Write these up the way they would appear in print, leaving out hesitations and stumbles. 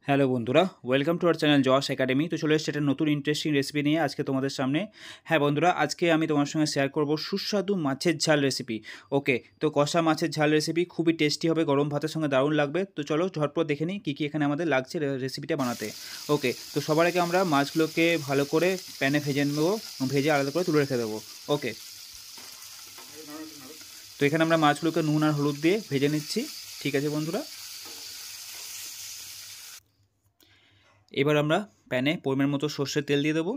Hello বন্ধুরা, welcome to our channel Josh academy. তো চলে এসেছে একটা নতুন ইন্টারেস্টিং রেসিপি নিয়ে আজকে তোমাদের সামনে। হ্যাঁ বন্ধুরা, আজকে আমি তোমার সঙ্গে শেয়ার করব সুস্বাদু মাছের ঝাল রেসিপি। ওকে, তো কষা মাছের ঝাল রেসিপি খুবই টেস্টি হবে, গরম ভাতের সঙ্গে দারুণ লাগবে। তো চলো ঝটপট দেখে নিই কী কী এখানে আমাদের লাগছে রেসিপিটা বানাতে। ওকে, তো সবার আগে আমরা মাছগুলোকে ভালো করে প্যানে ভেজে নেবো, ভেজে আলাদা করে তুলে রেখে দেবো। ওকে, তো এখানে আমরা মাছগুলোকে নুন আর হলুদ দিয়ে ভেজে নিচ্ছি। ঠিক আছে বন্ধুরা, এবার আমরা প্যানে পরিমাণ মতো সর্ষের তেল দিয়ে দেবো।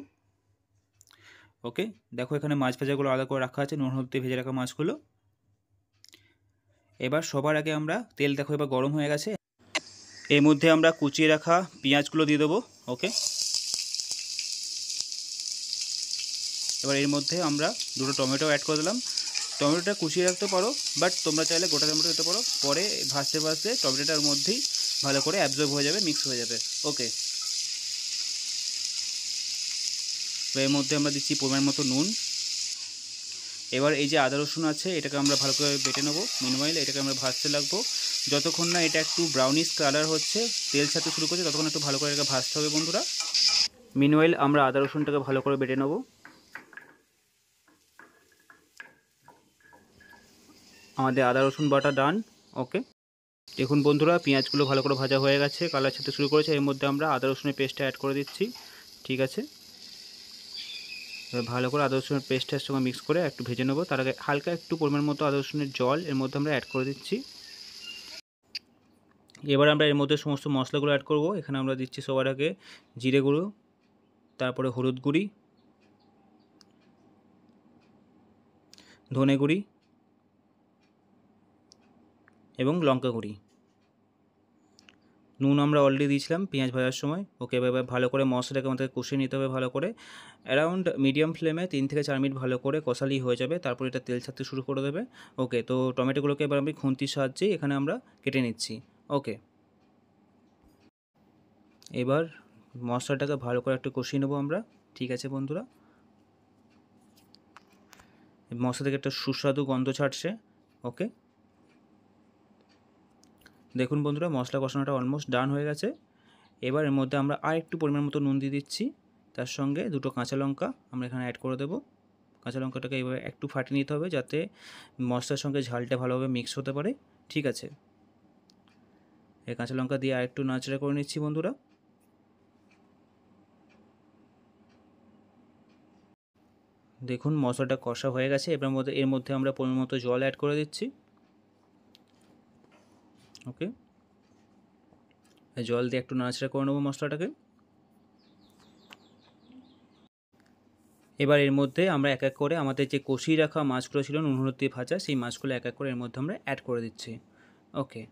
ওকে, দেখো এখানে মাছ ভাজাগুলো আলাদা করে রাখা আছে, নুন হলুদ দিয়ে ভেজে রাখা মাছগুলো। এবার সবার আগে আমরা তেল দেখো এবার গরম হয়ে গেছে, এর মধ্যে আমরা কুচিয়ে রাখা পেঁয়াজগুলো দিয়ে দেবো। ওকে, এবার এর মধ্যে আমরা দুটো টমেটো অ্যাড করে দিলাম। টমেটোটা কুচিয়ে রাখতে পারো, বাট তোমরা চাইলে গোটা টমেটো দিতে পারো। পরে ভাজতে ভাজতে টমেটোটার মধ্যেই ভালো করে অ্যাবজর্ব হয়ে যাবে, মিক্স হয়ে যাবে। ওকে, এর মধ্যে আমরা দিচ্ছি পরিমাণ মতো নুন। এবার এই যে আদা রসুন আছে এটাকে আমরা ভালো করে বেটে নেবো। মিনওয়াইল এটাকে আমরা ভাজতে লাগবো, যতক্ষণ না এটা একটু ব্রাউনিশ কালার হচ্ছে, তেল ছাড়তে শুরু করছে, ততক্ষণ একটু ভালো করে এটাকে ভাজতে হবে বন্ধুরা। মিনওয়াইল আমরা আদা রসুনটাকে ভালো করে বেটে নেবো। আমাদের আদা রসুন বাটা ডান। ওকে, দেখুন বন্ধুরা পেঁয়াজগুলো ভালো করে ভাজা হয়ে গেছে, কালার ছাড়তে শুরু করেছে। এর মধ্যে আমরা আদা রসুনের পেস্টটা অ্যাড করে দিচ্ছি। ঠিক আছে, এবার ভালো করে আদা রসুনের পেস্টের সঙ্গে মিক্স করে একটু ভেজে নেবো। তার আগে হালকা একটু পরিমাণ মতো আদা রসুনের জল এর মধ্যে আমরা অ্যাড করে দিচ্ছি। এবার আমরা এর মধ্যে সমস্ত মশলাগুলো অ্যাড করব। এখানে আমরা দিচ্ছি সবার আগে জিরে গুঁড়ো, তারপরে হলুদ গুঁড়ি, ধনে গুঁড়ি এবং লঙ্কা গুঁড়ি। নুন আমরা অলরেডি দিয়েছিলাম পেঁয়াজ ভাজার সময়। ওকে, এবার ভালো করে মশলাটাকে আমাদের কষিয়ে নিতে হবে ভালো করে। অ্যারাউন্ড মিডিয়াম ফ্লেমে 3 থেকে 4 মিনিট ভালো করে কষালেই হয়ে যাবে, তারপর এটা তেল ছাড়তে শুরু করে দেবে। ওকে, তো টমেটোগুলোকে এবার আমি খুন্তির সাহায্যে এখানে আমরা কেটে নিচ্ছি। ওকে, এবার মশলাটাকে ভালো করে একটু কষিয়ে নেবো আমরা। ঠিক আছে বন্ধুরা, মশলা থেকে একটা সুস্বাদু গন্ধ ছাড়ছে। ওকে, দেখুন বন্ধুরা মশলা কষানোটা অলমোস্ট ডান হয়ে গেছে। এবার এর মধ্যে আমরা আর একটু পরিমাণ মতো নুন দিয়ে দিচ্ছি, তার সঙ্গে দুটো কাঁচা লঙ্কা আমরা এখানে অ্যাড করে দেবো। কাঁচা লঙ্কাটাকে এভাবে একটু ফাটিয়ে নিতে হবে যাতে মশলার সঙ্গে ঝালটা ভালোভাবে মিক্স হতে পারে। ঠিক আছে, এই কাঁচা লঙ্কা দিয়ে আর একটু নাড়াচাড়া করে নিচ্ছি বন্ধুরা। দেখুন মশলাটা কষা হয়ে গেছে, এর মধ্যে আমরা পরিমাণ মতো জল অ্যাড করে দিচ্ছি। ওকে, জল দিয়ে একটু নাড়াচাড়া করে নেবো মশলাটাকে। এবার এর মধ্যে আমরা এক এক করে আমাদের যে কষিয়ে রাখা মাছগুলো ছিল নুন হলুদ দিয়ে ভাজা, সেই মাছগুলো এক এক করে এর মধ্যে আমরা অ্যাড করে দিচ্ছি। ওকে,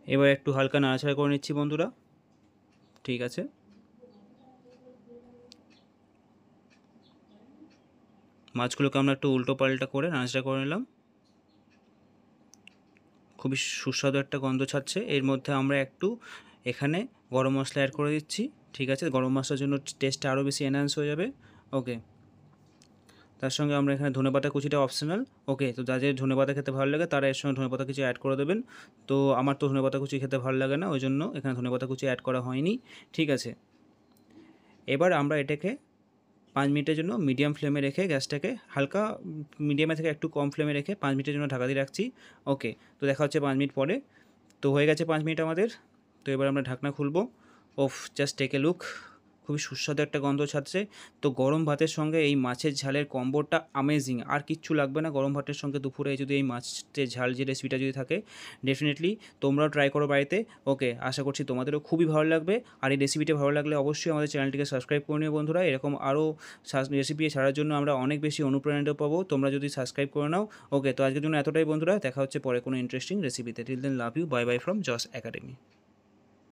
এবার একটু হালকা নাড়াচাড়া করে নিচ্ছি বন্ধুরা। ঠিক আছে, মাছগুলোকে আমরা একটু উল্টো পাল্টা করে নাড়াচাড়া করে নিলাম। খুবই সুস্বাদু একটা গন্ধ ছাড়ছে। এর মধ্যে আমরা একটু এখানে গরম মশলা অ্যাড করে দিচ্ছি। ঠিক আছে, গরম মশলার জন্য টেস্টটা আরও বেশি এনহ্যান্স হয়ে যাবে। ওকে, তার সঙ্গে আমরা এখানে ধনেপাতা কুচিটা অপশনাল। ওকে, তো যাদের ধনেপাতা খেতে ভালো লাগে তারা এর সঙ্গে ধনেপাতা কুচি অ্যাড করে দেবেন। তো আমার তো ধনেপাতা কুচি খেতে ভালো লাগে না, ওই জন্য এখানে ধনেপাতা কুচি অ্যাড করা হয়নি। ঠিক আছে, এবার আমরা এটাকে 5 মিনিটের জন্য মিডিয়াম ফ্লেমে রেখে গ্যাসটাকে হালকা মিডিয়ামে থেকে একটু কম ফ্লেমে রেখে 5 মিনিটের জন্য ঢাকা দিয়ে রাখছি। ওকে, তো দেখা হচ্ছে 5 মিনিট পরে। তো হয়ে গেছে 5 মিনিট আমাদের। তো এবার আমরা ঢাকনা খুলবো। ওফ, জাস্ট টেক এ লুক, খুবই সুস্বাদু একটা গন্ধ ছাড়ছে। তো গরম ভাতের সঙ্গে এই মাছের ঝালের কম্বোটা আমেজিং, আর কিচ্ছু লাগবে না। গরম ভাতের সঙ্গে দুপুরে যদি এই মাছের ঝাল যে রেসিপিটা যদি থাকে, ডেফিনেটলি তোমরাও ট্রাই করো বাড়িতে। ওকে, আশা করছি তোমাদেরও খুবই ভালো লাগবে। আর এই রেসিপিটা ভালো লাগলে অবশ্যই আমাদের চ্যানেলটিকে সাবস্ক্রাইব করে নিও বন্ধুরা। এরকম আরও রেসিপি ছাড়ার জন্য আমরা অনেক বেশি অনুপ্রেরণা পাবো তোমরা যদি সাবস্ক্রাইব করে নাও। ওকে, তো আজকের জন্য এতটাই বন্ধুরা, দেখা হচ্ছে পরে কোনো ইন্টারেস্টিং রেসিপিতে। Till then love you, bye bye from জস একাডেমি।